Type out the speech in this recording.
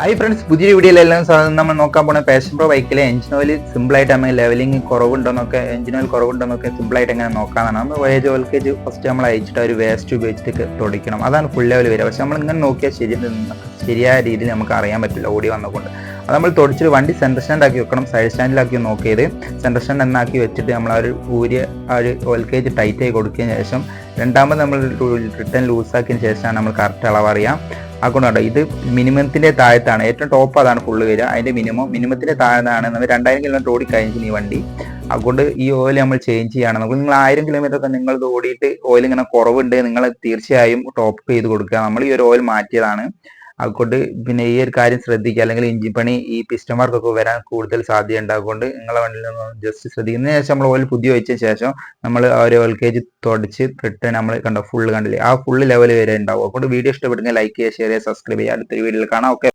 Hi friends, പുതിയൊരു വീഡിയോയിലെല്ലാം നമ്മൾ നോക്കാൻ പോണ പാഷൻ പ്രോ ബൈക്കിലെ എഞ്ചിൻ ഓയിൽ സിമ്പിളായിട്ട് നമ്മൾ ലെവലിംഗ് കുറവുണ്ടോന്നൊക്കെ എഞ്ചിൻ ഓയിൽ കുറവുണ്ടോന്നൊക്കെ സിമ്പിളായിട്ട് എങ്ങനെ നോക്കാനാണ്. നമ്മൾ വോൾട്ടേജ് ഫസ്റ്റ് നമ്മൾ അയച്ചിട്ട് ഒരു വേസ്റ്റ് ഉപയോഗിച്ചിട്ട് തുടയ്ക്കണം. അതാണ് ഫുൾ ലെവൽ വരിക. പക്ഷെ നമ്മൾ ഇങ്ങനെ നോക്കിയാൽ ശരിയായ രീതിയിൽ നമുക്ക് അറിയാൻ പറ്റില്ല ഓടി വന്നുകൊണ്ട്. അത് നമ്മൾ തുടച്ചിട്ട് വണ്ടി സെൻറ്റർ സ്റ്റാൻഡ് ആക്കി വെക്കണം. സൈഡ് സ്റ്റാൻഡിലാക്കി നോക്കിയത് സെൻറ്റർ സ്റ്റാൻഡ് എന്നാക്കി വെച്ചിട്ട് നമ്മൾ ആ ഒരു വോൾട്ടേജ് ടൈറ്റ് ആയി കൊടുത്തതിന് ശേഷം രണ്ടാമത് നമ്മൾ റിട്ടേൺ ലൂസാക്കിയതിന് ശേഷമാണ് നമ്മൾ കറക്റ്റ് അളവ് അറിയാം. അതുകൊണ്ടാണ് ഇത് മിനിമത്തിന്റെ താഴത്താണ്, ഏറ്റവും ടോപ്പ് അതാണ് ഫുള്ള് വരിക. അതിന്റെ മിനിമത്തിന്റെ താഴത്താണ് നമ്മൾ 2000 കിലോമീറ്റർ ഓടി കഴിഞ്ഞു ഈ വണ്ടി. അതുകൊണ്ട് ഈ ഓയിൽ നമ്മൾ ചേഞ്ച് ചെയ്യണം. നിങ്ങൾ 1000 കിലോമീറ്റർ ഒക്കെ നിങ്ങൾ ഓടിയിട്ട് ഓയിൽ ഇങ്ങനെ കുറവുണ്ട്, നിങ്ങൾ തീർച്ചയായും ടോപ്പ് ചെയ്ത് കൊടുക്കുക. നമ്മൾ ഈ ഒരു ഓയിൽ മാറ്റിയതാണ്. അതുകൊണ്ട് പിന്നെ ഈ ഒരു കാര്യം ശ്രദ്ധിക്കുക, അല്ലെങ്കിൽ ഇഞ്ചിൻ പണി ഈ പിസ്റ്റൺ വർക്കൊക്കെ വരാൻ കൂടുതൽ സാധ്യത ഉണ്ടാകൊണ്ട് നിങ്ങളെ വണ്ടിയിൽ നിന്ന് ജസ്റ്റ് ശ്രദ്ധിക്കുന്നതിന് ശേഷം നമ്മൾ ഓയിൽ പുതിയ വെച്ചതിന് ശേഷം നമ്മൾ ആ ഒരു വോൾട്ടേജ് തുടച്ച് റിട്ടേൺ നമ്മൾ കണ്ടോ ഫുള്ള് കണ്ടില്ലേ, ആ ഫുള്ള് ലെവൽ വരെ ഉണ്ടാവും. അതുകൊണ്ട് വീഡിയോ ഇഷ്ടപ്പെട്ടെങ്കിൽ ലൈക്ക് ചെയ്യുക, ഷെയർ ചെയ്യുക, സബ്സ്ക്രൈബ് ചെയ്യുക. അടുത്തൊരു വീഡിയോയിൽ കാണാം. ഓക്കെ.